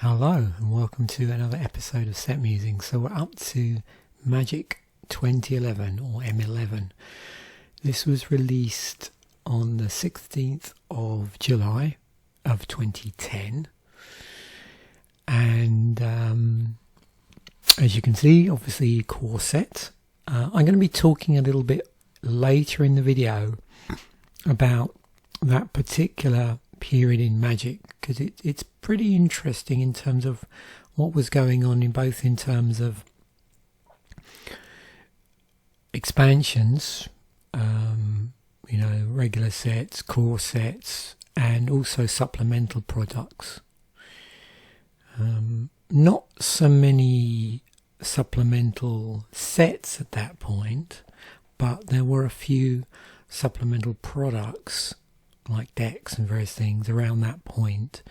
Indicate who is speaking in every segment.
Speaker 1: Hello and welcome to another episode of Set Musings. So we're up to Magic 2011 or M11. This was released on the 16th of July of 2010. And as you can see, obviously core set. I'm going to be talking a little bit later in the video about that particular period in Magic, because it's pretty interesting in terms of what was going on in both in terms of expansions, regular sets, core sets, and also supplemental products. Not so many supplemental sets at that point, but there were a few supplemental products like decks and various things around that point.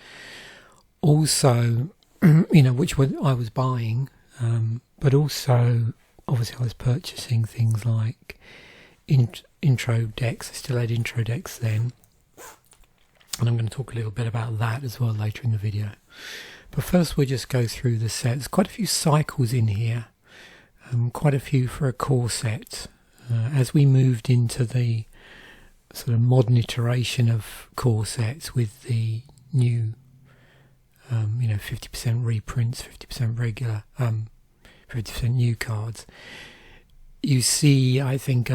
Speaker 1: Also, which I was buying, but also obviously I was purchasing things like intro decks. I still had intro decks then, and I'm going to talk a little bit about that as well later in the video. But first we'll just go through the sets. Quite a few cycles in here, quite a few for a core set. As we moved into the sort of modern iteration of core sets with the new 50% reprints, 50% regular, 50% new cards, you see, I think,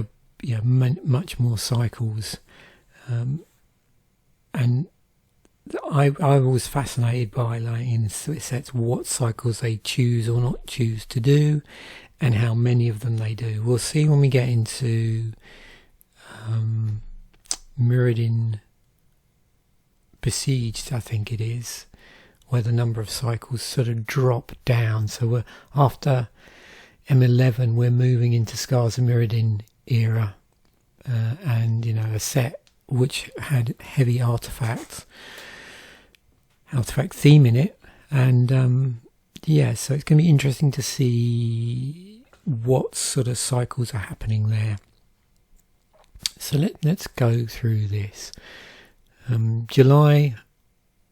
Speaker 1: much more cycles, and I was fascinated by, like, in sets, what cycles they choose or not choose to do and how many of them they do. We'll see when we get into Mirrodin Besieged, I think it is, where the number of cycles sort of drop down. So we're after M11, we're moving into Scars of Mirrodin era, and a set which had heavy artifact theme in it, and so it's going to be interesting to see what sort of cycles are happening there. So let's go through this. July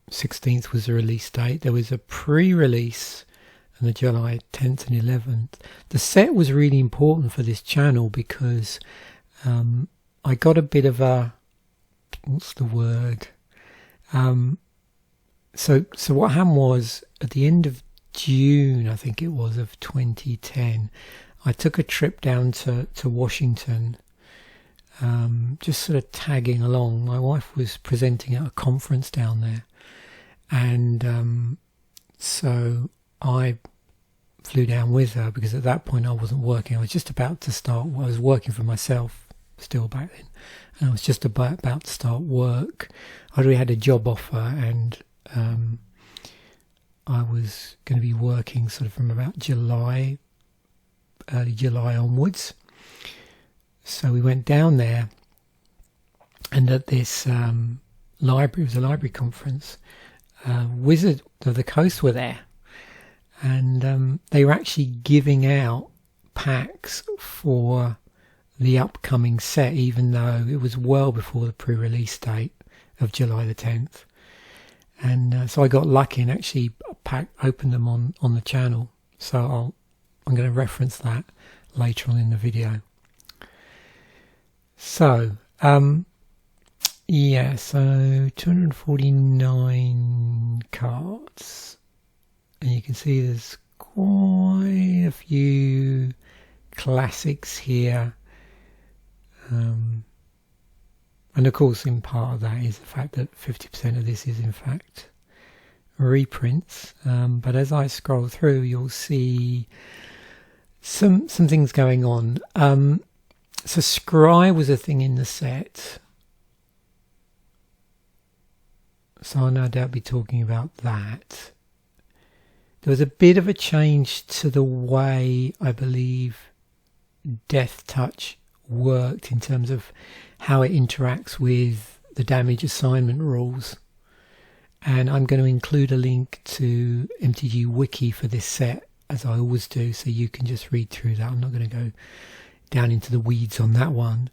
Speaker 1: 16th was the release date. There was a pre-release on the July 10th and 11th. The set was really important for this channel because I got a bit of a, what's the word? So what happened was, at the end of June, I think it was, of 2010, I took a trip down to Washington, just sort of tagging along. My wife was presenting at a conference down there, and so I flew down with her, because at that point I wasn't working. I was just about to start. I was working for myself still back then, and I was just about to start work. I'd already had a job offer, and I was going to be working sort of from about early July onwards. So we went down there, and at this library, it was a library conference, Wizard of the Coast were there, and they were actually giving out packs for the upcoming set, even though it was well before the pre-release date of July the 10th. And so I got lucky and actually opened them on the channel. So I'm going to reference that later on in the video. So, so 249 cards. And you can see there's quite a few classics here. And of course, in part of that is the fact that 50% of this is in fact reprints. But as I scroll through, you'll see some things going on. So Scry was a thing in the set, so I'll no doubt be talking about that. There was a bit of a change to the way, I believe, Death Touch worked in terms of how it interacts with the damage assignment rules, and I'm going to include a link to MTG Wiki for this set, as I always do, so you can just read through that. I'm not going to go down into the weeds on that one.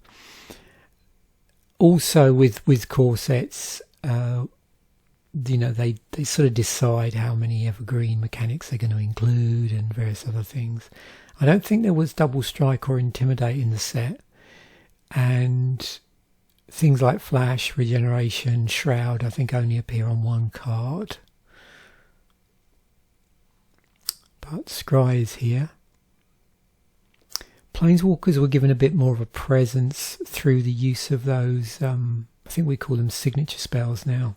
Speaker 1: Also with core sets, you know, they sort of decide how many evergreen mechanics they're going to include and various other things. I don't think there was double strike or intimidate in the set, and things like flash, regeneration, shroud I think only appear on one card. But Scry is here. Planeswalkers were given a bit more of a presence through the use of those, I think we call them signature spells now.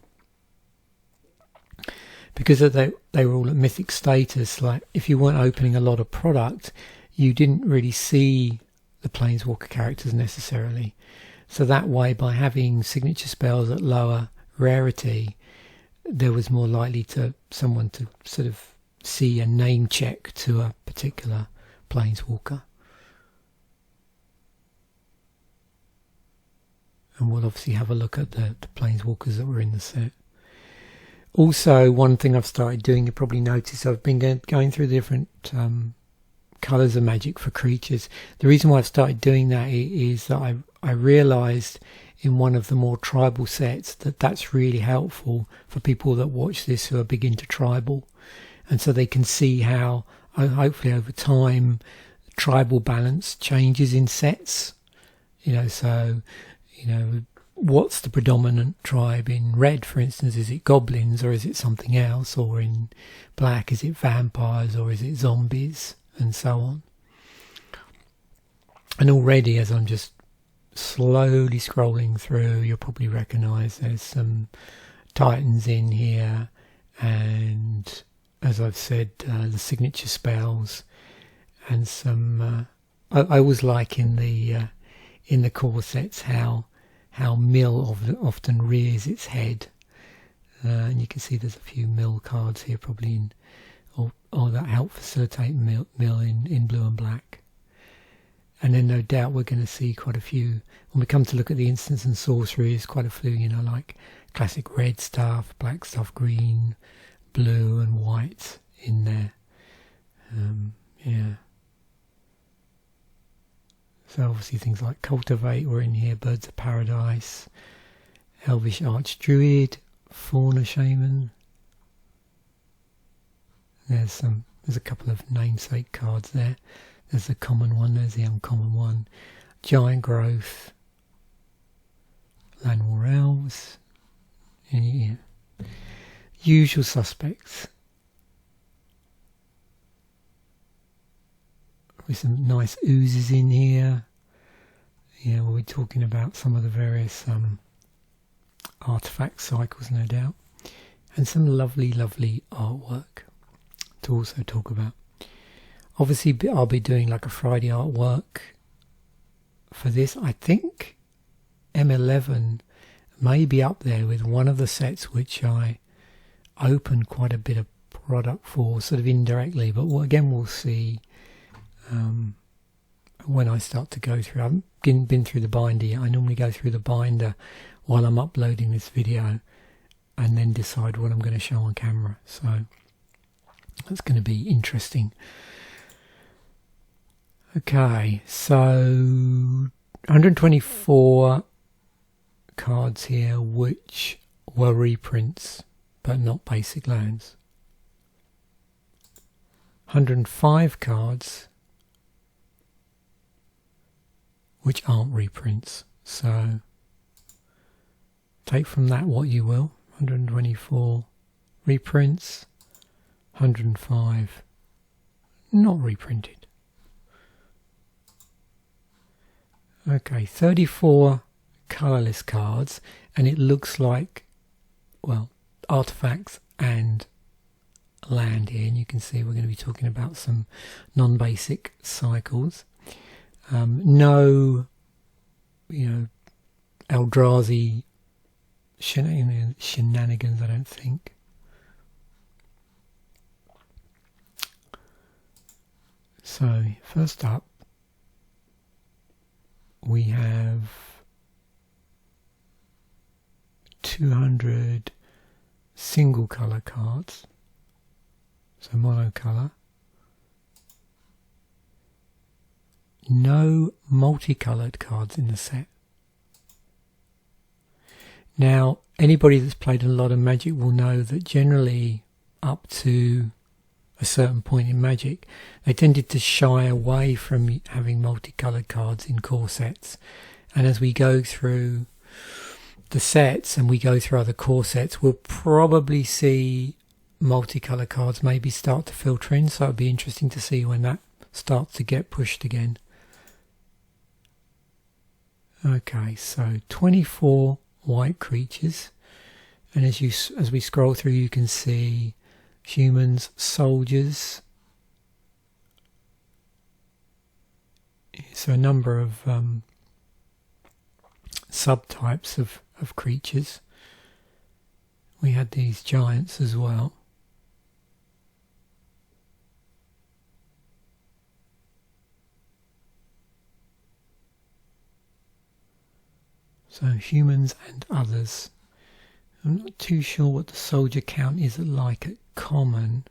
Speaker 1: Because they were all at mythic status, like if you weren't opening a lot of product, you didn't really see the Planeswalker characters necessarily. So that way, by having signature spells at lower rarity, there was more likely to someone to sort of see a name check to a particular Planeswalker. And we'll obviously have a look at the Planeswalkers that were in the set. Also, one thing I've started doing, you probably noticed, I've been going through the different colours of magic for creatures. The reason why I've started doing that is that I realised in one of the more tribal sets that that's really helpful for people that watch this who are big into tribal. And so they can see how, hopefully over time, tribal balance changes in sets. You know, so, you know, what's the predominant tribe in red, for instance? Is it goblins or is it something else? Or in black, is it vampires or is it zombies? And so on. And already, as I'm just slowly scrolling through, you'll probably recognise there's some titans in here, and as I've said, the signature spells, and some. I always like in the core sets how Mill often rears its head, and you can see there's a few Mill cards here, probably in, or that help facilitate Mill in blue and black. And then no doubt we're going to see quite a few, when we come to look at the instants and sorceries, quite a few, you know, like classic red stuff, black stuff, green, blue and white in there. Yeah. So obviously things like Cultivate were in here, Birds of Paradise, Elvish Archdruid, Fauna Shaman. There's a couple of namesake cards there. There's the common one, there's the uncommon one. Giant Growth, Land War Elves. Yeah. Usual suspects. With some nice oozes in here. Yeah, we'll be talking about some of the various artifact cycles, no doubt. And some lovely, lovely artwork to also talk about. Obviously, I'll be doing like a Friday artwork for this. I think M11 may be up there with one of the sets which I opened quite a bit of product for, sort of indirectly, but again we'll see when I start to go through. I haven't been through the binder yet. I normally go through the binder while I'm uploading this video and then decide what I'm going to show on camera, so that's going to be interesting. Okay, so 124 cards here which were reprints but not basic lands. 105 cards which aren't reprints, so take from that what you will. 124 reprints, 105 not reprinted. Okay, 34 colourless cards, and it looks like, well, artifacts and land here, and you can see we're going to be talking about some non-basic cycles. No, you know, Eldrazi shenanigans, I don't think. So, first up, we have 200 single colour cards, so monocolour. No multicoloured cards in the set. Now, anybody that's played a lot of Magic will know that generally up to a certain point in Magic, they tended to shy away from having multicoloured cards in core sets. And as we go through the sets and we go through other core sets, we'll probably see multicolour cards maybe start to filter in. So it'll be interesting to see when that starts to get pushed again. Okay, so 24 white creatures, and as we scroll through, you can see humans, soldiers. So a number of subtypes of creatures. We had these giants as well. So humans and others. I'm not too sure what the soldier count is like at common.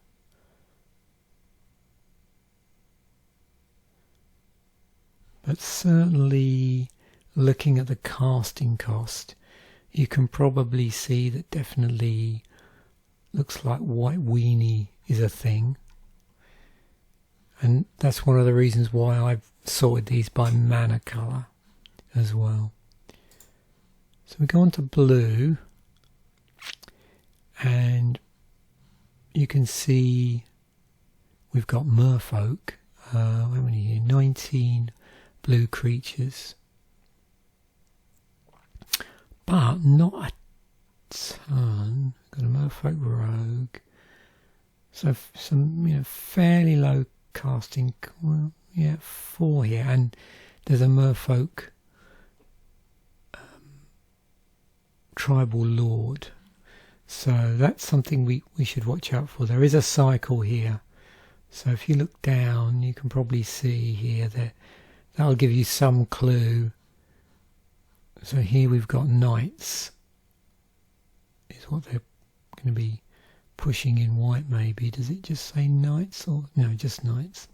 Speaker 1: But certainly looking at the casting cost, you can probably see that definitely looks like white weenie is a thing. And that's one of the reasons why I've sorted these by mana colour as well. So we go on to blue, and you can see we've got merfolk. How many here? 19 blue creatures, but not a ton. Got a merfolk rogue, so some fairly low casting. Well, yeah, 4 here, and there's a merfolk tribal lord. So that's something we should watch out for. There is a cycle here. So if you look down, you can probably see here that that'll give you some clue. So here we've got knights. Is what they're going to be pushing in white maybe. Does it just say knights or no, just knights?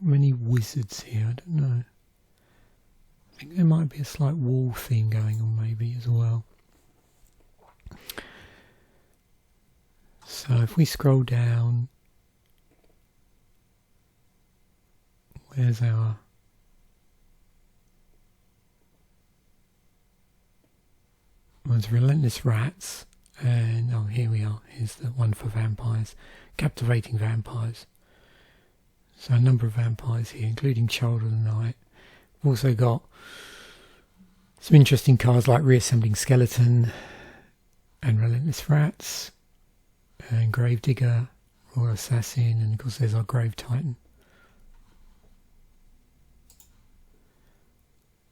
Speaker 1: Many wizards here, I don't know. I think there might be a slight wall theme going on maybe as well. So if we scroll down, where's our there's Relentless Rats, and oh, here we are. Here's the one for vampires, Captivating Vampires. So a number of vampires here, including Child of the Night. We've also got some interesting cards like Reassembling Skeleton and Relentless Rats and Gravedigger, Royal Assassin, and of course there's our Grave Titan.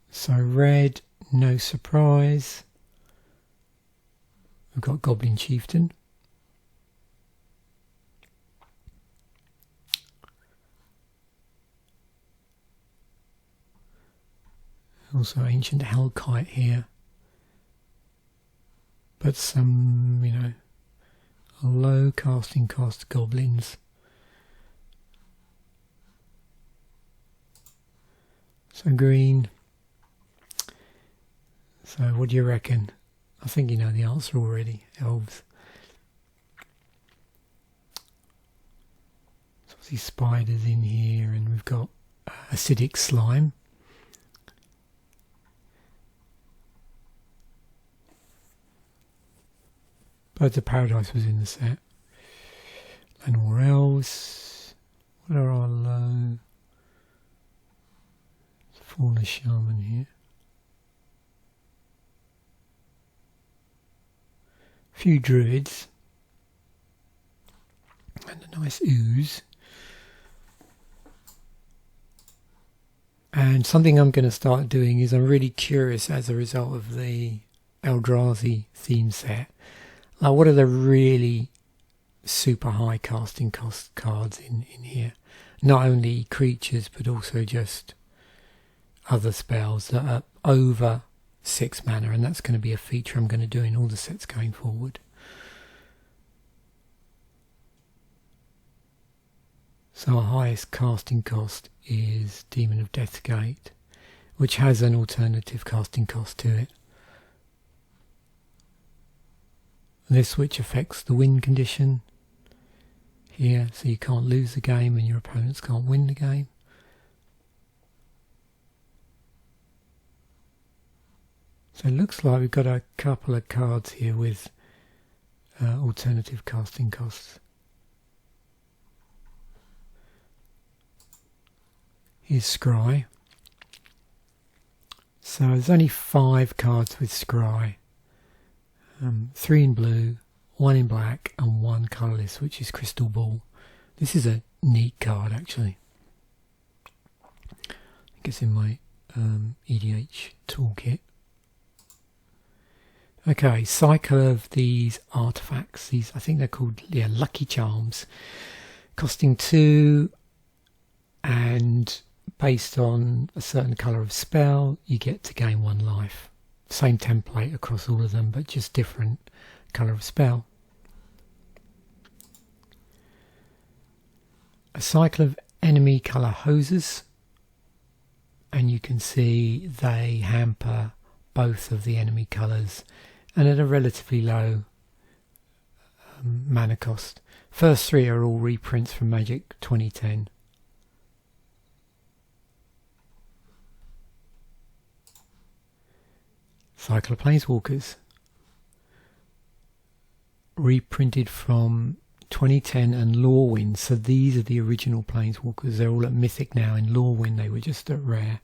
Speaker 1: So red, no surprise. We've got Goblin Chieftain. Also Ancient Hellkite here, but some, low casting cost goblins. So green. So what do you reckon? I think you know the answer already. Elves. So these spiders in here, and we've got acidic slime. Birds of Paradise was in the set. Llanowar Elves. What are our low? Fauna Shaman here. A few druids. And a nice ooze. And something I'm going to start doing is I'm really curious as a result of the Eldrazi theme set. Like, what are the really super high casting cost cards in here? Not only creatures, but also just other spells that are over 6 mana, and that's going to be a feature I'm going to do in all the sets going forward. So our highest casting cost is Demon of Deathgate, which has an alternative casting cost to it. This which affects the win condition here, so you can't lose the game and your opponents can't win the game. So it looks like we've got a couple of cards here with alternative casting costs. Here's Scry. So there's only 5 cards with Scry. 3 in blue, 1 in black and 1 colourless, which is Crystal Ball. This is a neat card actually. I think it's in my EDH toolkit. Okay, cycle of these artifacts. These, I think they're called, Lucky Charms. Costing 2, and based on a certain colour of spell, you get to gain 1 life. Same template across all of them, but just different colour of spell. A cycle of enemy colour hoses, and you can see they hamper both of the enemy colours, and at a relatively low mana cost. First 3 are all reprints from Magic 2010. Cycle of Planeswalkers, reprinted from 2010 and Lorwyn. So these are the original Planeswalkers. They're all at Mythic now. In Lorwyn they were just at Rare.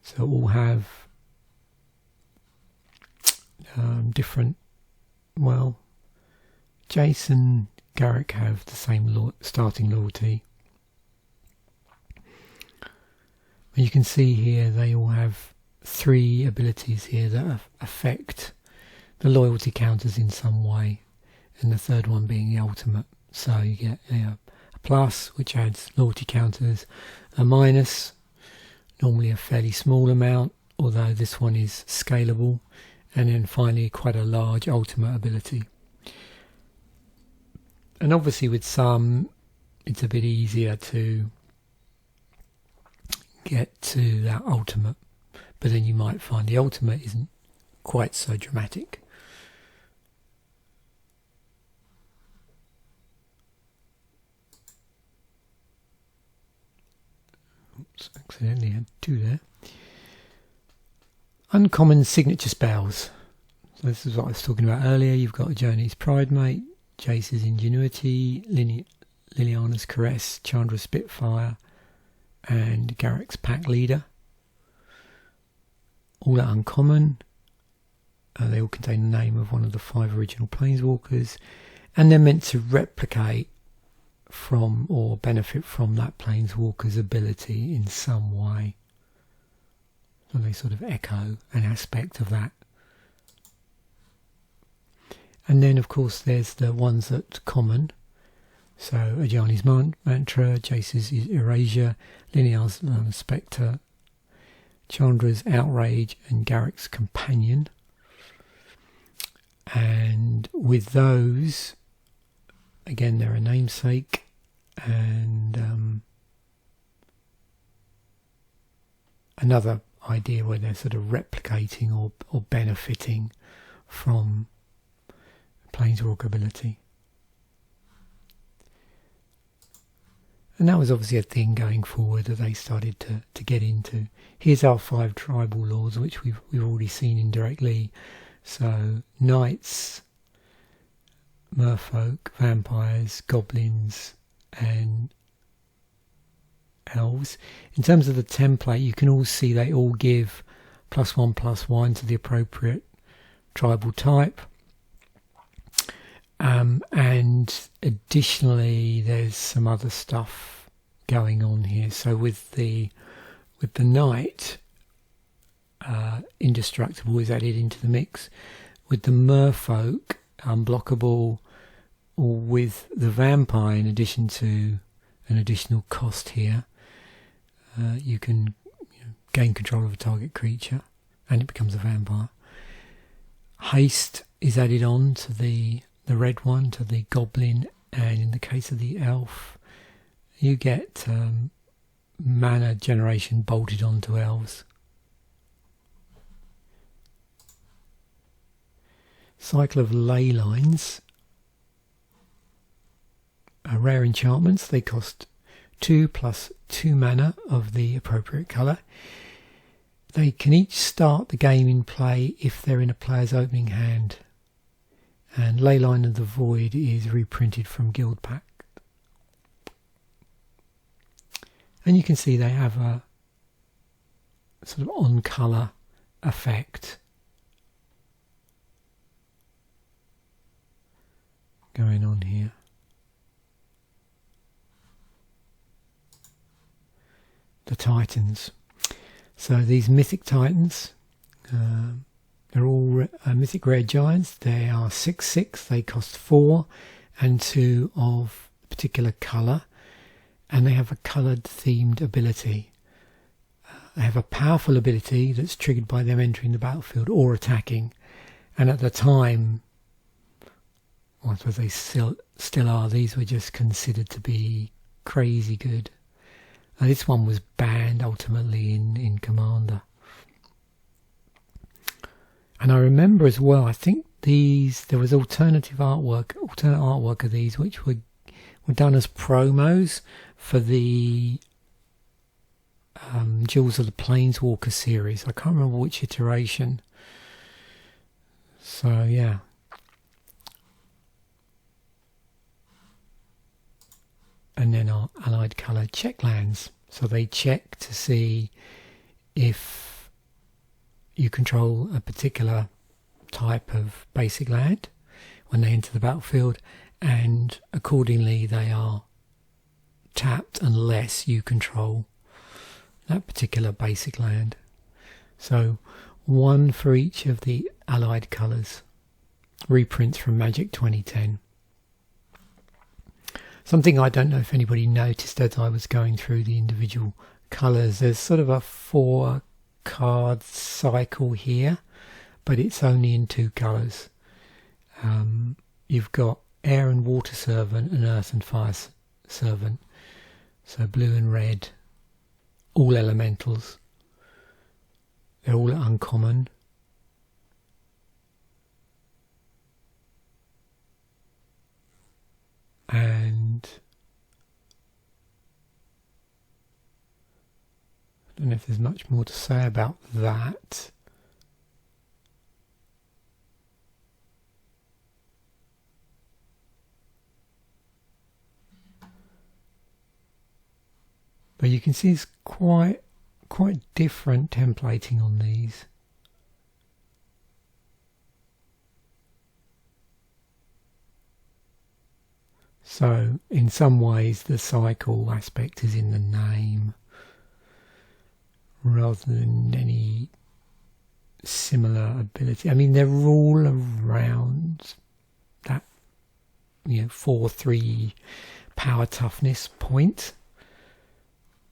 Speaker 1: So all have different, well, Jace and Garrick have the same starting loyalty. You can see here they all have 3 abilities here that affect the loyalty counters in some way, and the third one being the ultimate. So you get a plus, which adds loyalty counters, a minus, normally a fairly small amount, although this one is scalable, and then finally quite a large ultimate ability. And obviously with some it's a bit easier to get to that ultimate, but then you might find the ultimate isn't quite so dramatic. Oops, accidentally had 2 there. Uncommon signature spells. So this is what I was talking about earlier. You've got Journey's Pridemate, Jace's Ingenuity, Liliana's Caress, Chandra's Spitfire, and Garrick's Pack Leader. All are uncommon. They all contain the name of one of the 5 original Planeswalkers, and they're meant to replicate from or benefit from that Planeswalker's ability in some way. So they sort of echo an aspect of that. And then of course there's the ones that common. So Ajani's Mantra, Jace's Erasure, Linear's Spectre, Chandra's Outrage, and Garrick's Companion. And with those, again, they're a namesake, and another idea where they're sort of replicating or benefiting from Planeswalker ability. And that was obviously a thing going forward that they started to get into. Here's our 5 tribal lords, which we've already seen indirectly. So knights, merfolk, vampires, goblins, and elves. In terms of the template, you can all see they all give +1/+1 to the appropriate tribal type. And additionally, there's some other stuff going on here. So with the knight, indestructible is added into the mix. With the merfolk, unblockable, or with the vampire, in addition to an additional cost here, you can gain control of a target creature and it becomes a vampire. Haste is added on to the red one, to the goblin and in the case of the elf, you get mana generation bolted onto elves. Cycle of ley lines are rare enchantments. They cost 2 plus 2 mana of the appropriate colour. They can each start the game in play if they're in a player's opening hand. And Leyline of the Void is reprinted from Guild Pack. And you can see they have a sort of on colour effect going on here. The Titans. So these Mythic Titans, they're all Mythic Rare Giants. They are 6/6. They cost 4 and 2 of particular colour, and they have a coloured themed ability. They have a powerful ability that's triggered by them entering the battlefield or attacking, and at the time, well, I suppose they still are, these were just considered to be crazy good. This one was banned ultimately in Commander. And I remember as well, I think there was alternate artwork of these which were done as promos for the Jewels of the Planeswalker series. I can't remember which iteration. So yeah. And then our allied colour check lands. So they check to see if you control a particular type of basic land when they enter the battlefield, and accordingly they are tapped unless you control that particular basic land. So 1 for each of the allied colours. Reprints from Magic 2010. Something I don't know if anybody noticed as I was going through the individual colours, there's sort of a 4 card cycle here, but it's only in 2 colours. You've got Air and Water Servant and Earth and Fire Servant. So blue and red, all elementals. They're all uncommon. And I don't know if there's much more to say about that. But you can see it's quite different templating on these. So in some ways the cycle aspect is in the name rather than any similar ability. I mean, they're all around that 4/3 power toughness point,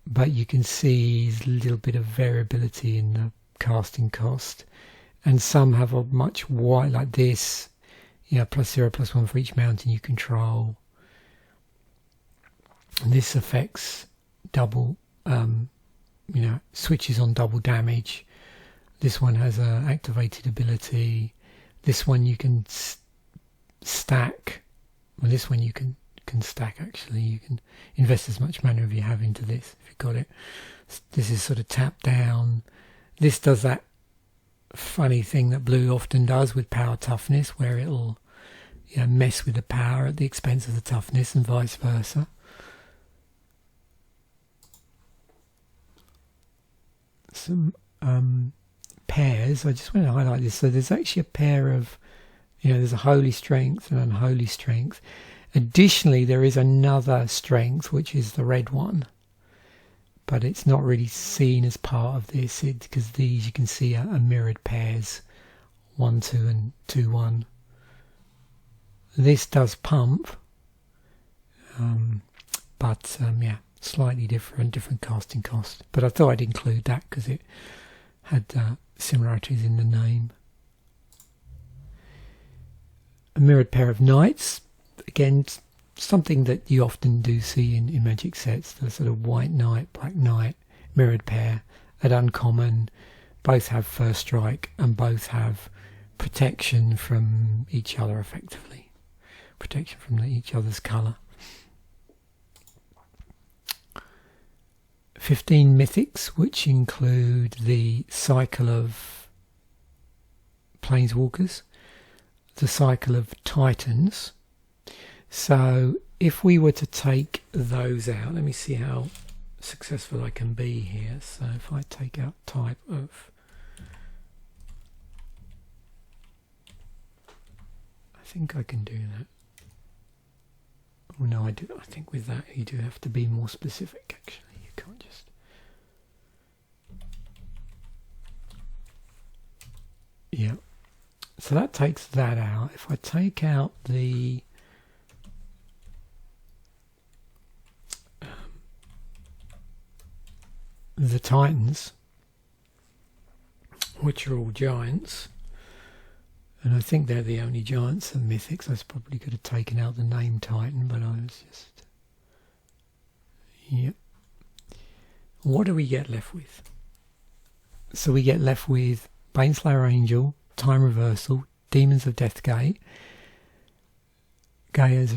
Speaker 1: but you can see a little bit of variability in the casting cost, and some have a much wide, like this, +0/+1 for each mountain you control. And this affects double, switches on double damage. This one has a activated ability. This one you can stack. Well, this one you can stack actually. You can invest as much mana as you have into this if you've got it. This is sort of tap down. This does that funny thing that blue often does with power toughness, where it'll mess with the power at the expense of the toughness and vice versa. Some pairs. I just want to highlight this. So there's actually a pair of, there's a holy strength and unholy strength. Additionally, there is another strength, which is the red one, but it's not really seen as part of this because these you can see are mirrored pairs, 1/2 and 2/1. This does pump, but slightly different casting cost. But I thought I'd include that because it had similarities in the name. A mirrored pair of knights. Again, something that you often do see in Magic sets, the sort of White Knight, Black Knight, mirrored pair at uncommon. Both have first strike and both have protection from each other effectively. Protection from each other's colour. 15 mythics, which include the cycle of Planeswalkers, the cycle of Titans. So if we were to take those out, let me see how successful I can be here. So if I take out type of, I think I can do that. Oh no, I think with that you do have to be more specific actually. You can't just, yeah. So that takes that out. If I take out the Titans, which are all giants, and I think they're the only giants and mythics. I probably could have taken out the name Titan, but I was just, yep. What do we get left with? So we get left with Baneslayer Angel, Time Reversal, Demons of Deathgate, Gaia's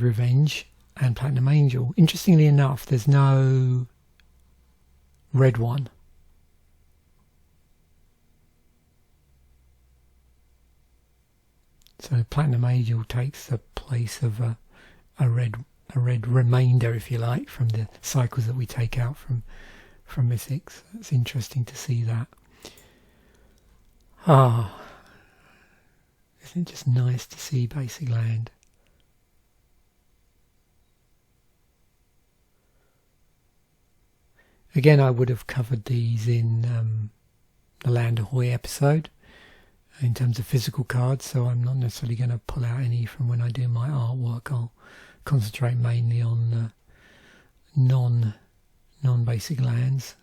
Speaker 1: Revenge, and Platinum Angel. Interestingly enough, there's no red one. So Platinum Angel takes the place of a red remainder, if you like, from the cycles that we take out from mythics. It's interesting to see that. Ah, isn't it just nice to see basic land? Again, I would have covered these in the Land Ahoy episode in terms of physical cards, so I'm not necessarily going to pull out any from when I do my artwork. I'll concentrate mainly on non-basic lands,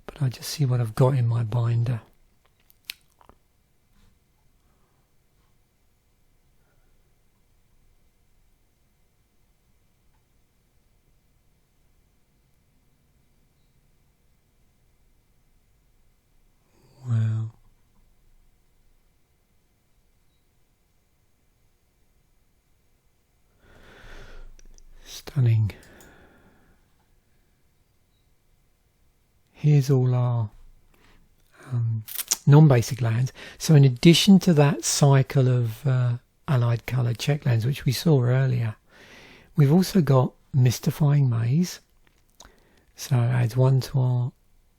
Speaker 1: but I'll just see what I've got in my binder. Wow. Stunning. Here's all our non-basic lands. So in addition to that cycle of allied coloured check lands, which we saw earlier, we've also got Mystifying Maze. So it adds 1 to our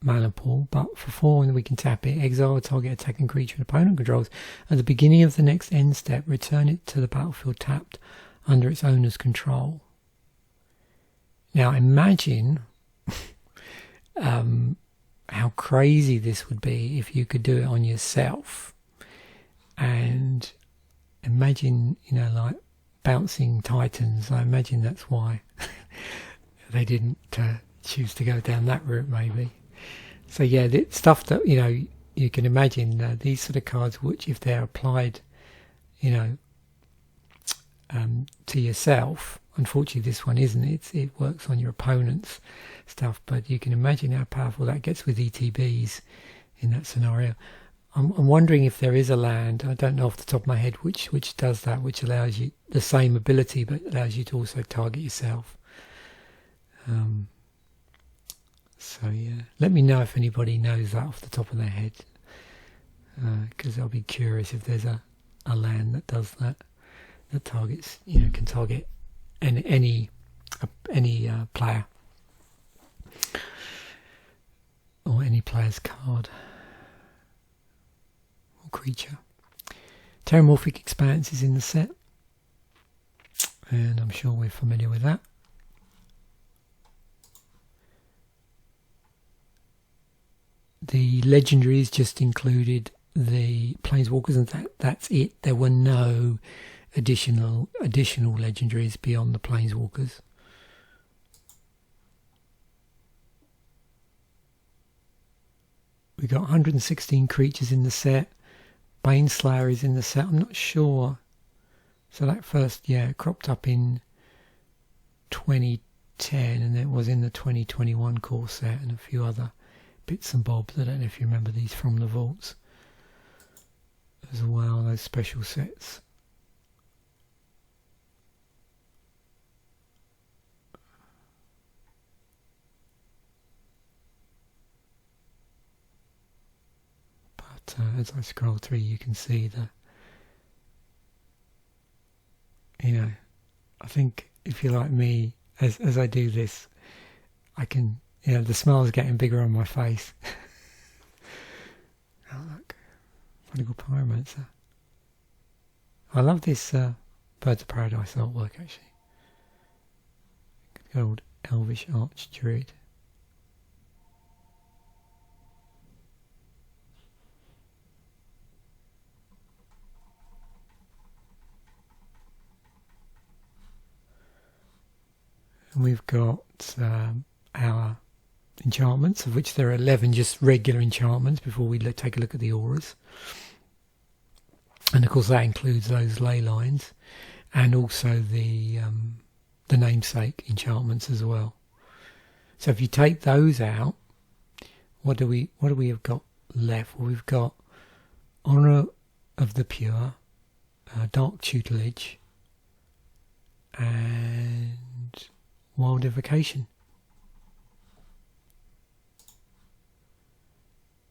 Speaker 1: mana pool, but for 4 we can tap it, exile a target attacking creature an opponent controls. At the beginning of the next end step, return it to the battlefield tapped under its owner's control. Now imagine how crazy this would be if you could do it on yourself. And imagine, like bouncing Titans. I imagine that's why they didn't choose to go down that route, maybe. So yeah, the stuff that you can imagine, these sort of cards, which if they're applied, to yourself. Unfortunately, this one isn't. It works on your opponent's stuff, but you can imagine how powerful that gets with ETBs in that scenario. I'm wondering if there is a land, I don't know off the top of my head, which does that, which allows you the same ability, but allows you to also target yourself. So yeah, let me know if anybody knows that off the top of their head, because I'll be curious if there's a land that does that targets, can target any player or any player's card or creature. Terramorphic Expanse is in the set, and I'm sure we're familiar with that. The legendaries just included the Planeswalkers, and that's it. There were no additional legendaries beyond the Planeswalkers. We got 116 creatures in the set. Baneslayer is in the set. I'm not sure So that first, cropped up in 2010, and it was in the 2021 core set and a few other bits and bobs. I don't know if you remember these from the vaults as well, those special sets. But as I scroll through, you can see I think if you're like me, as I do this, I can, the smile's getting bigger on my face. Oh look, Prodigal Pyromancer. I love this Birds of Paradise artwork actually. Good old Elvish Arch Druid. And we've got our enchantments, of which there are 11 just regular enchantments before we take a look at the auras. And of course that includes those ley lines and also the namesake enchantments as well. So if you take those out, what do we have got left? Well, we've got Honour of the Pure, Dark Tutelage, and Wild Evocation.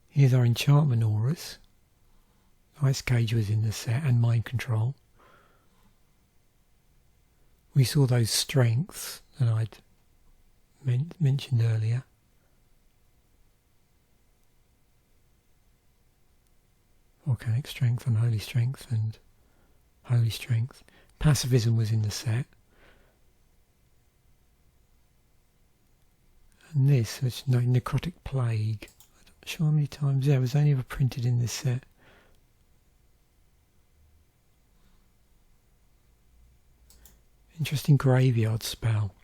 Speaker 1: Here's our Enchantment Auras. Ice Cage was in the set, and Mind Control. We saw those strengths that I'd mentioned earlier. Volcanic Strength, Unholy Strength, and Holy Strength. Pacifism was in the set. And this was Necrotic Plague. I'm not sure how many times it was only ever printed in this set. Interesting graveyard spell.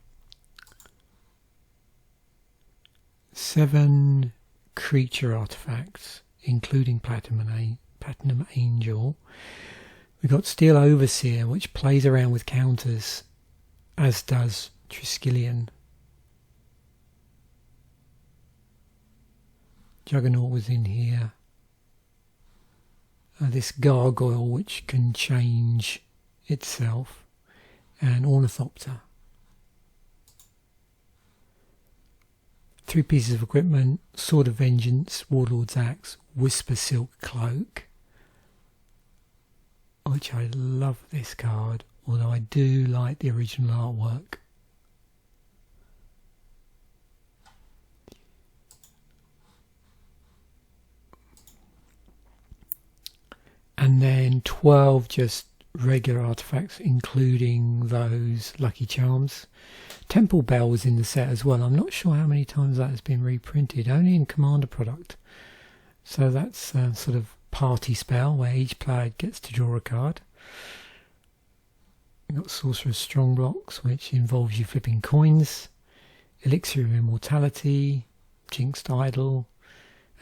Speaker 1: 7 creature artifacts, including Platinum Angel. We've got Steel Overseer, which plays around with counters, as does Triskelion. Juggernaut was in here. This Gargoyle, which can change itself. And Ornithopter. 3 pieces of equipment: Sword of Vengeance, Warlord's Axe, Whisper Silk Cloak. Which I love this card, although I do like the original artwork. And then 12 just regular artifacts, including those Lucky Charms. Temple Bell was in the set as well. I'm not sure how many times that has been reprinted, only in Commander product. So that's a sort of party spell where each player gets to draw a card. We've got Sorcerer's Strong Blocks, which involves you flipping coins. Elixir of Immortality, Jinxed Idol.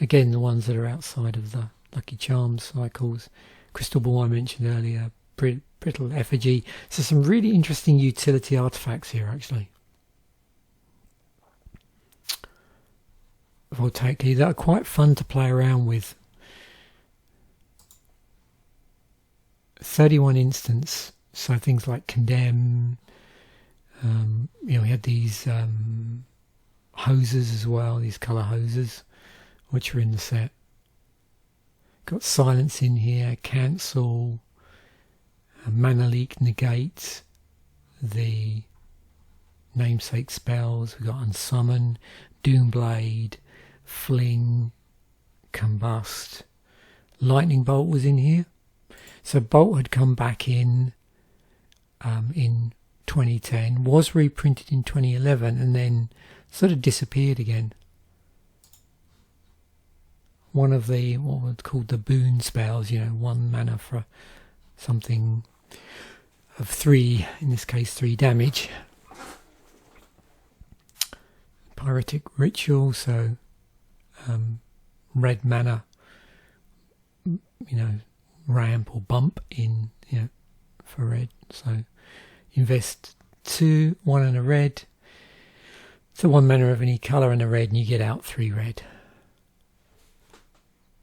Speaker 1: Again, the ones that are outside of the Lucky Charms cycles. Crystal Ball I mentioned earlier. Brittle Effigy. So some really interesting utility artifacts here actually. Voltaically, that are quite fun to play around with. 31 instants, so things like Condemn. We had these hoses as well, these colour hoses, which are in the set. Got Silence in here, Cancel. Mana Leak negates the namesake spells. We've got Unsummon, Doomblade, Fling, Combust. Lightning Bolt was in here. So Bolt had come back in 2010, was reprinted in 2011, and then sort of disappeared again. One of the, what was called the boon spells, 1 mana for something of 3, in this case 3 damage. Pyretic Ritual, so red mana, ramp or bump in for red. So invest 2, 1 and a red. So 1 mana of any colour and a red, and you get out 3 red.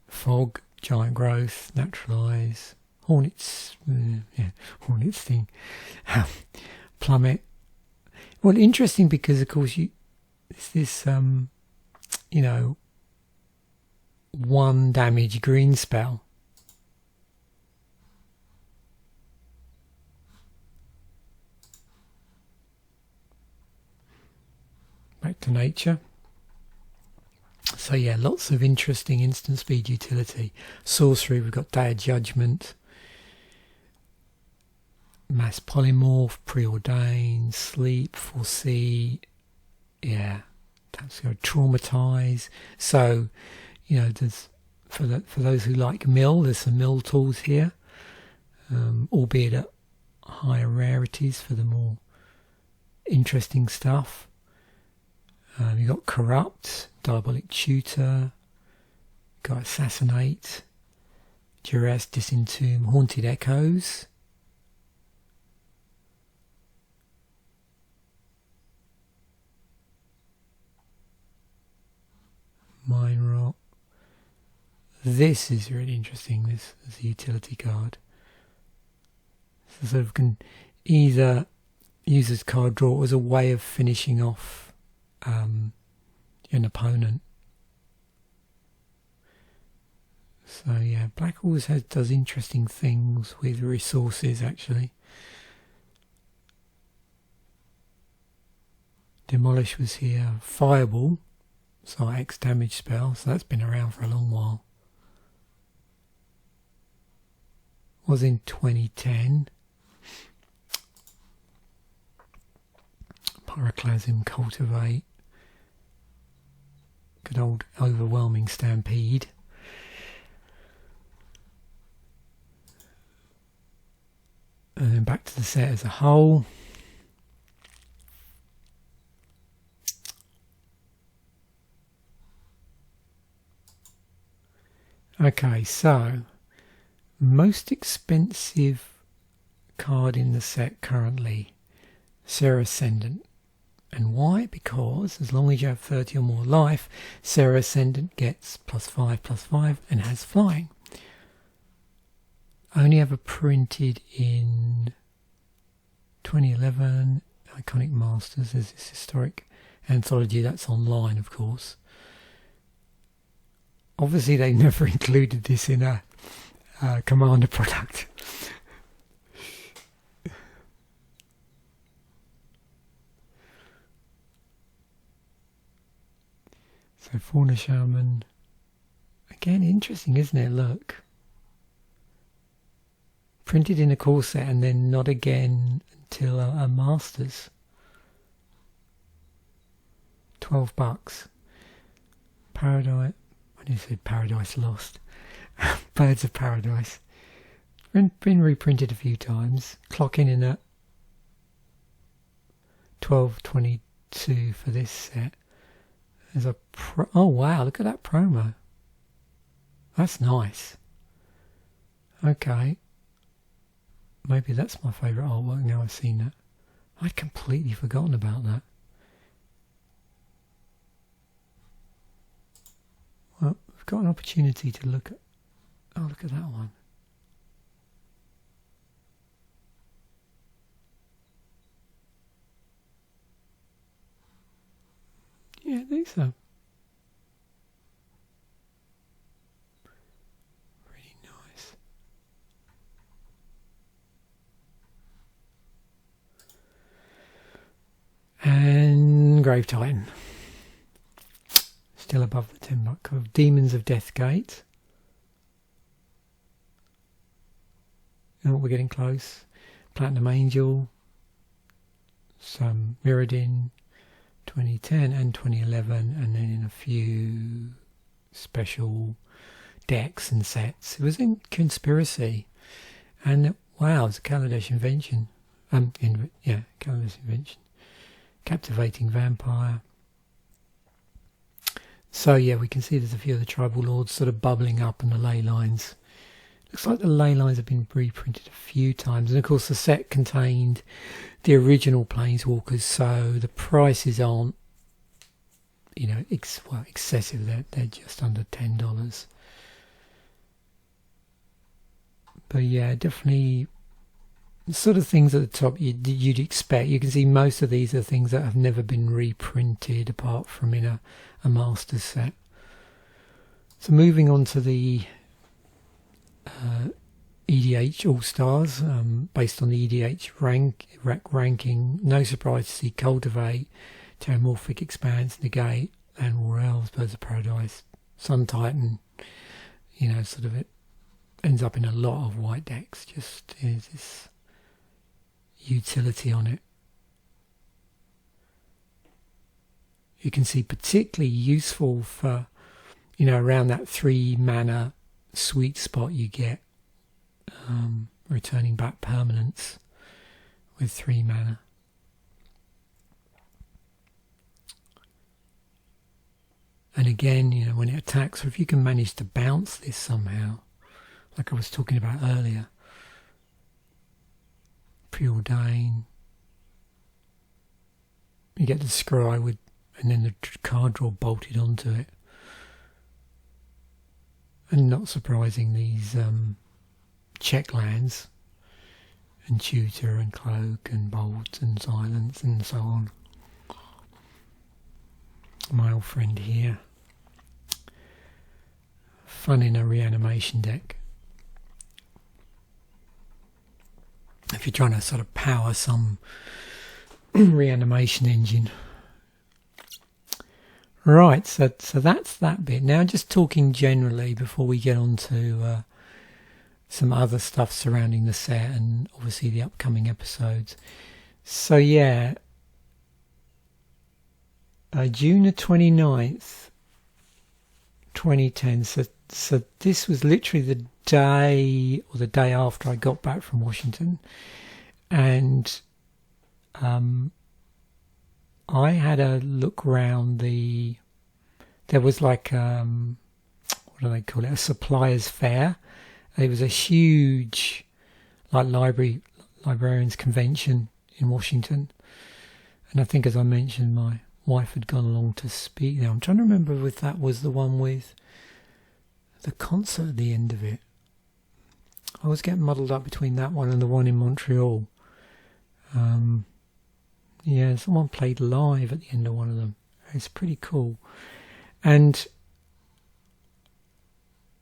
Speaker 1: Fog, Giant Growth, Naturalize, Hornets, Hornet Sting, Plummet. Well, interesting because of course it's this 1 damage green spell. Back to nature. So yeah, lots of interesting instant speed utility. Sorcery, we've got Dire Judgment, Mass Polymorph, Preordain, Sleep, Foresee, that's going to Traumatize. So, there's for those who like mill, there's some mill tools here, albeit at higher rarities for the more interesting stuff. You've got Corrupt, Diabolic Tutor, got Assassinate, Duress, Disentomb, Haunted Echoes. Mine Rot. This is really interesting, this as a utility card. So sort of can either use this card draw as a way of finishing off an opponent. So yeah, black always does interesting things with resources actually. Demolish was here. Fireball, so X damage spell, so that's been around for a long while. Was in 2010. Pyroclasm, Cultivate. Good old Overwhelming Stampede. And then back to the set as a whole. Okay, so most expensive card in the set currently, Serra Ascendant. And why? Because as long as you have 30 or more life, Serra Ascendant gets +5/+5 and has flying. Only ever printed in 2011, Iconic Masters. There's this historic anthology that's online, of course. Obviously, they never included this in a Commander product. So Fauna Shaman, again interesting, isn't it? Look, printed in a core set and then not again until a Masters. $12. Paradise. I just said Paradise Lost. Birds of Paradise. Been reprinted a few times. Clocking in at $12.22 for this set. There's a oh wow, look at that promo. That's nice. Okay. Maybe that's my favourite artwork now I've seen that. I'd completely forgotten about that. Well, we've got an opportunity to look at... Oh, look at that one. Yeah, I think so. Really nice. And Grave Titan. Still above the $10. Demons of Deathgate. Oh, we're getting close. Platinum Angel. Some Mirrodin. 2010 and 2011, and then in a few special decks and sets. It was in Conspiracy, and wow, it's a Kaladesh invention. Kaladesh invention. Captivating Vampire. So yeah, we can see there's a few of the tribal lords sort of bubbling up, and the ley lines Looks like the ley lines have been reprinted a few times, and of course the set contained the original Planeswalkers, so the prices aren't, you know, excessive. They're just under $10. But yeah, definitely the sort of things at the top you'd expect. You can see most of these are things that have never been reprinted apart from in a Masters set. So moving on to the EDH All-Stars, based on the EDH ranking. No surprise to see Cultivate, Terramorphic Expanse, Negate, and War Elves, Birds of Paradise, Sun Titan. You know, sort of it ends up in a lot of white decks. Just is this utility on it. You can see particularly useful for, you know, around that 3 mana sweet spot you get, returning back permanents with 3 mana. And again, you know, when it attacks, or if you can manage to bounce this somehow, like I was talking about earlier, Preordain, you get the scry with, and then the card draw bolted onto it. And not surprising, these check lands, and Tutor and Cloak and Bolt and Silence and so on. My old friend here. Fun in a reanimation deck. If you're trying to sort of power some reanimation engine. Right, so that's that bit. Now just talking generally before we get on to some other stuff surrounding the set and obviously the upcoming episodes. So yeah, June the 29th, 2010. So this was literally the day or the day after I got back from Washington, and I had a look round there was like, what do they call it? A suppliers fair. It was a huge, like, librarians convention in Washington. And I think, as I mentioned, my wife had gone along to speak there. I'm trying to remember if that was the one with the concert at the end of it. I was getting muddled up between that one and the one in Montreal. Yeah, someone played live at the end of one of them. It's pretty cool. And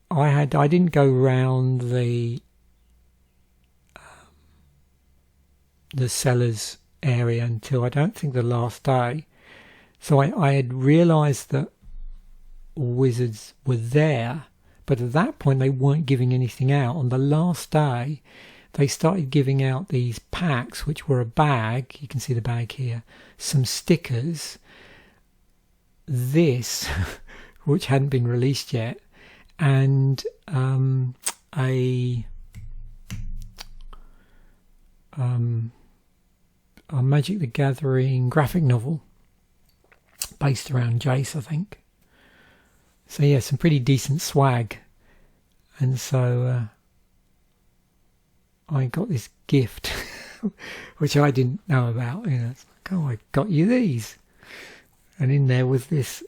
Speaker 1: I didn't go round the sellers area until I don't think the last day. So I had realised that Wizards were there, but at that point they weren't giving anything out. On the last day, they started giving out these packs, which were a bag. You can see the bag here. Some stickers. This, which hadn't been released yet, and a Magic the Gathering graphic novel based around Jace, I think. So yeah, some pretty decent swag. And so I got this gift, which I didn't know about. You know, it's like, oh, I got you these. And in there was this.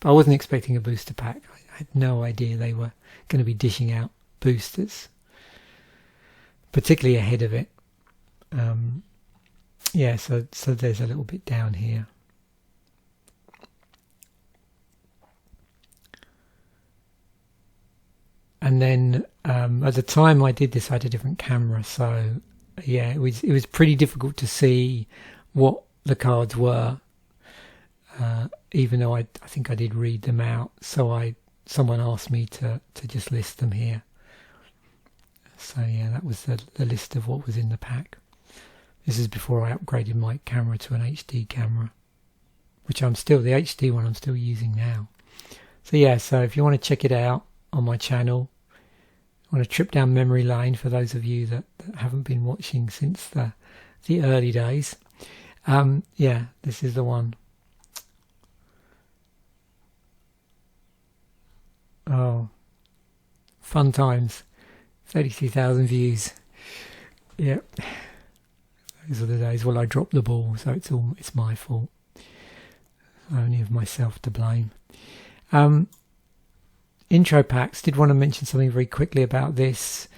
Speaker 1: I wasn't expecting a booster pack. I had no idea they were going to be dishing out boosters, particularly ahead of it. Yeah, so there's a little bit down here. And then at the time I did this, I had a different camera, so yeah, it was pretty difficult to see what the cards were, even though I think I did read them out. So someone asked me to just list them here. So yeah, that was the list of what was in the pack. This is before I upgraded my camera to an HD camera, which the HD one I'm still using now. So yeah, so if you want to check it out on my channel, on a trip down memory lane for those of you that haven't been watching since the early days, yeah, this is the one. Oh, fun times. 32,000 views. Yep. Those are the days. Well, I dropped the ball, so it's my fault. Only of myself to blame. Intro packs. Did want to mention something very quickly about this.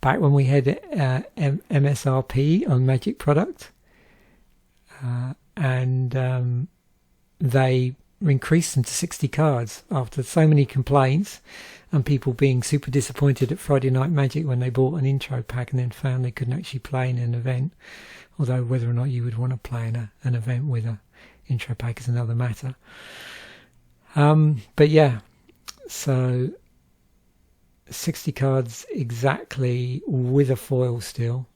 Speaker 1: Back when we had MSRP on Magic product, and they increased them to 60 cards after so many complaints and people being super disappointed at Friday Night Magic when they bought an intro pack and then found they couldn't actually play in an event. Although whether or not you would want to play in an event with an intro pack is another matter. But yeah, so 60 cards exactly with a foil still.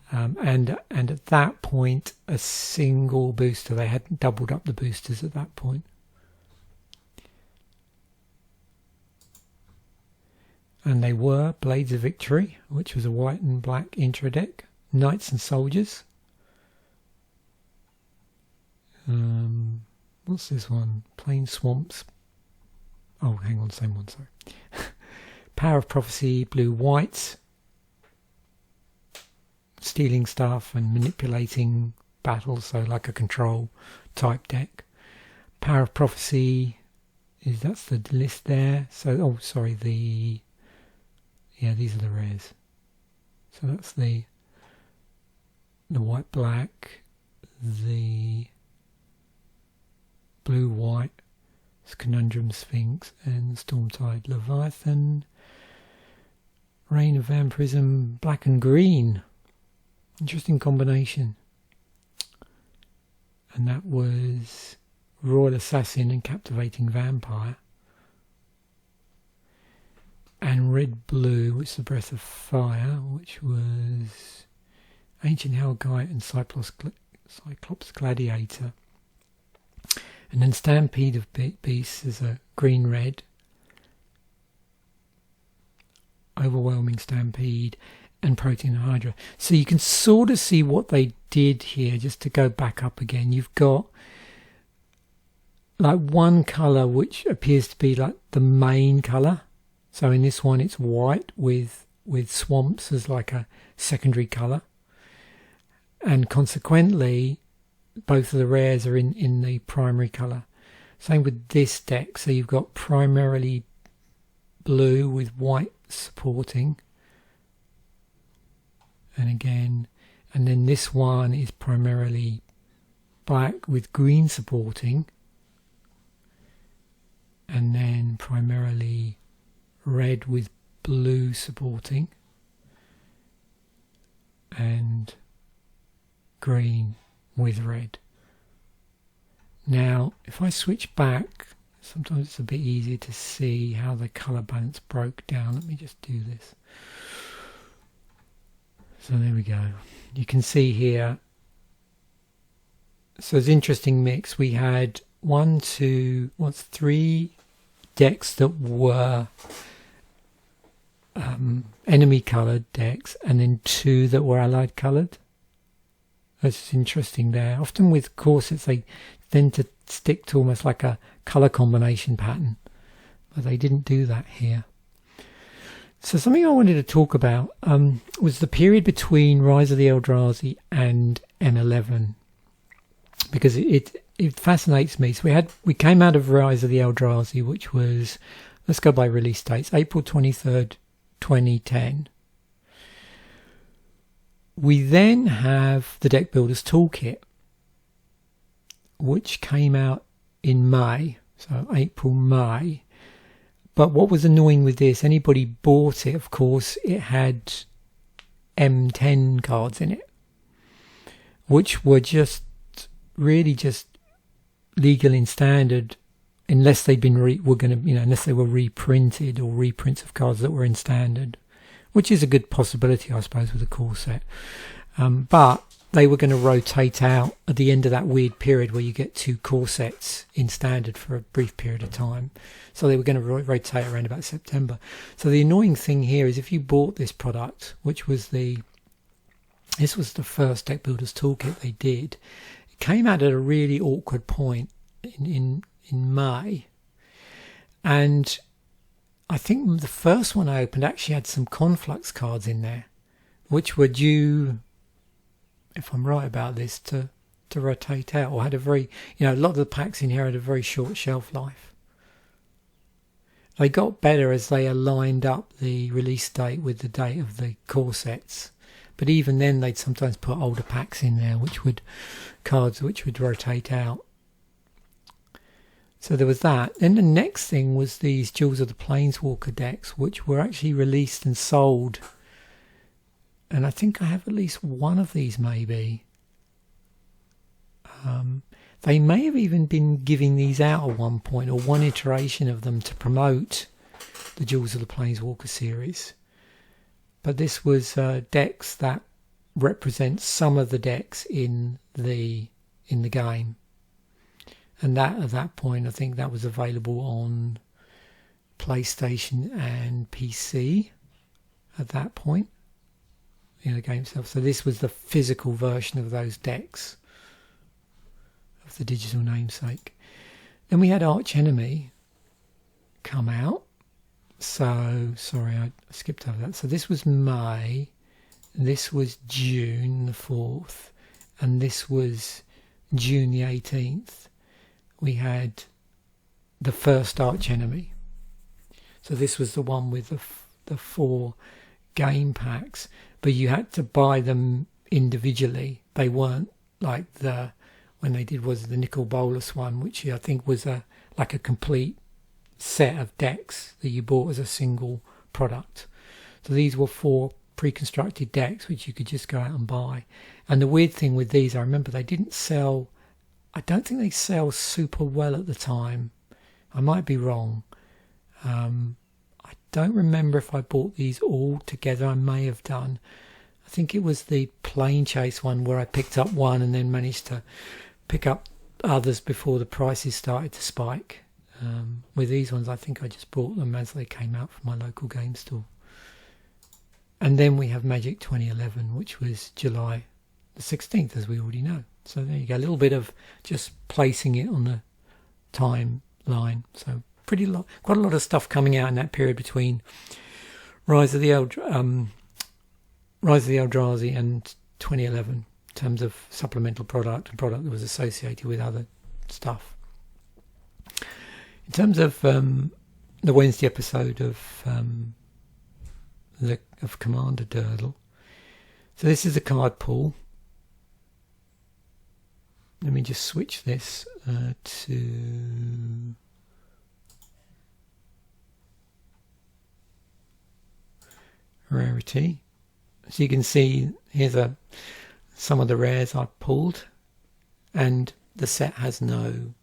Speaker 1: And at that point, a single booster. They hadn't doubled up the boosters at that point. And they were Blades of Victory, which was a white and black intro deck. Knights and Soldiers. What's this one? Plain Swamps. Oh, hang on, same one, sorry. Power of Prophecy, blue white. Stealing stuff and manipulating battles, so like a control type deck. Power of Prophecy that's the list there. So these are the rares. So that's the white black, the blue white, Conundrum Sphinx, and Stormtide Leviathan. Reign of Vampirism, black and green. Interesting combination. And that was Royal Assassin and Captivating Vampire. And red blue, which is the Breath of Fire, which was Ancient Hellkite and Cyclops Gladiator. And then Stampede of Beasts is a green red. Overwhelming Stampede and Protein Hydra. So you can sort of see what they did here. Just to go back up again, you've got like one colour which appears to be like the main colour. So in this one it's white with swamps as like a secondary colour, and consequently both of the rares are in the primary colour. Same with this deck. So you've got primarily blue with white supporting, and then this one is primarily black with green supporting, and then primarily red with blue supporting, and green with red. Now if I switch back, sometimes it's a bit easier to see how the colour balance broke down. Let me just do this. So there we go. You can see here. So it's an interesting mix. We had 3 decks that were enemy coloured decks, and then 2 that were allied coloured. That's interesting there. Often with core sets they tend to stick to almost like a colour combination pattern, but they didn't do that here. So something I wanted to talk about was the period between Rise of the Eldrazi and M11, because it fascinates me. So we came out of Rise of the Eldrazi, which was, let's go by release dates, April 23rd, 2010. We then have the Deck Builders Toolkit, which came out in May, so April, May. But what was annoying with this, anybody bought it, of course, it had M10 cards in it, which were really just legal in standard, unless they'd been unless they were reprinted, or reprints of cards that were in standard, which is a good possibility, I suppose, with a core set. But they were going to rotate out at the end of that weird period where you get 2 core sets in standard for a brief period of time. So they were going to rotate around about September. So the annoying thing here is if you bought this product, which was this was the first Deck Builders Toolkit they did, it came out at a really awkward point in May. And I think the first one I opened actually had some Conflux cards in there, which were due, if I'm right about this, to rotate out, or had a very, a lot of the packs in here had a very short shelf life. They got better as they aligned up the release date with the date of the core sets. But even then, they'd sometimes put older packs in there, cards which would rotate out. So there was that. Then the next thing was these Jewels of the Planeswalker decks, which were actually released and sold. And I think I have at least one of these, maybe. They may have even been giving these out at one point, or one iteration of them to promote the Jewels of the Planeswalker series. But this was decks that represent some of the decks in the game. And that, at that point, I think that was available on PlayStation and PC at that point in the game itself. So this was the physical version of those decks, of the digital namesake. Then we had Arch Enemy come out. So, sorry, I skipped over that. So this was May, this was June the 4th, and this was June the 18th. We had the first Arch Enemy. So this was the one with the 4 game packs, but you had to buy them individually. They weren't like when they did was the Nicol Bolas one, which I think was like a complete set of decks that you bought as a single product. So these were 4 pre-constructed decks which you could just go out and buy. And the weird thing with these, I remember they didn't sell, I don't think they sell super well at the time. I might be wrong. I don't remember if I bought these all together. I may have done. I think it was the Plane Chase one where I picked up one and then managed to pick up others before the prices started to spike. With these ones, I think I just bought them as they came out from my local game store. And then we have Magic 2011, which was July the 16th, as we already know. So there you go, a little bit of just placing it on the timeline. So quite a lot of stuff coming out in that period between Rise of the Eldrazi and 2011, in terms of supplemental product and product that was associated with other stuff. In terms of the Wednesday episode of Commander Durdle, so this is a card pool. Let me just switch this to rarity. So you can see here's some of the rares I pulled, and the set has no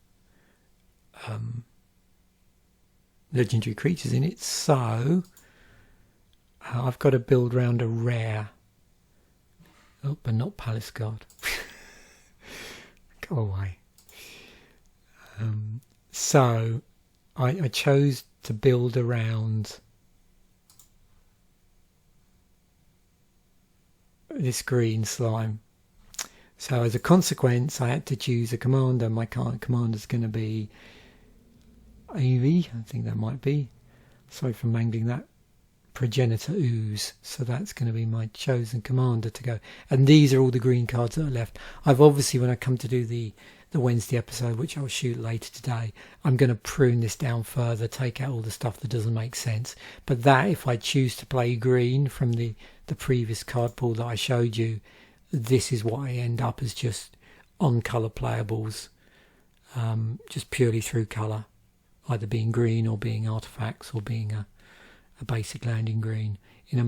Speaker 1: legendary creatures in it, so I've got to build around a rare. Oh, but not Palace Guard. Go away. So I chose to build around this green slime. So as a consequence, I had to choose a commander. My commander's going to be Avy, I think that might be. Sorry for mangling that. Progenitor Ooze. So that's going to be my chosen commander to go. And these are all the green cards that are left. I've obviously, when I come to do the Wednesday episode, which I'll shoot later today, I'm going to prune this down further, take out all the stuff that doesn't make sense. But that, if I choose to play green from the previous card pool that I showed you, this is what I end up as, just on colour playables, just purely through colour, either being green or being artifacts or being a basic landing green. In a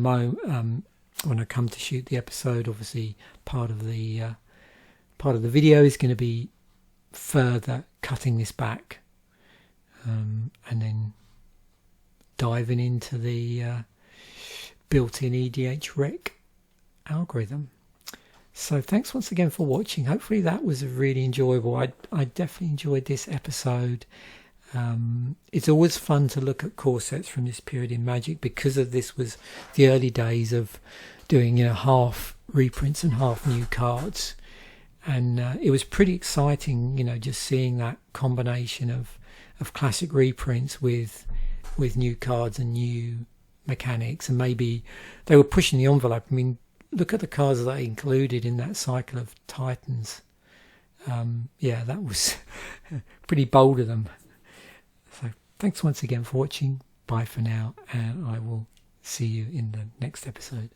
Speaker 1: when I come to shoot the episode, obviously part of the video is going to be further cutting this back, and then diving into the built-in EDH rec algorithm. So thanks once again for watching. Hopefully that was really enjoyable. I definitely enjoyed this episode. It's always fun to look at core sets from this period in Magic, because of this was the early days of doing half reprints and half new cards, and it was pretty exciting, just seeing that combination of classic reprints with with new cards and new mechanics, and maybe they were pushing the envelope. I mean, look at the cards that they included in that cycle of Titans. That was pretty bold of them. So thanks once again for watching. Bye for now, and I will see you in the next episode.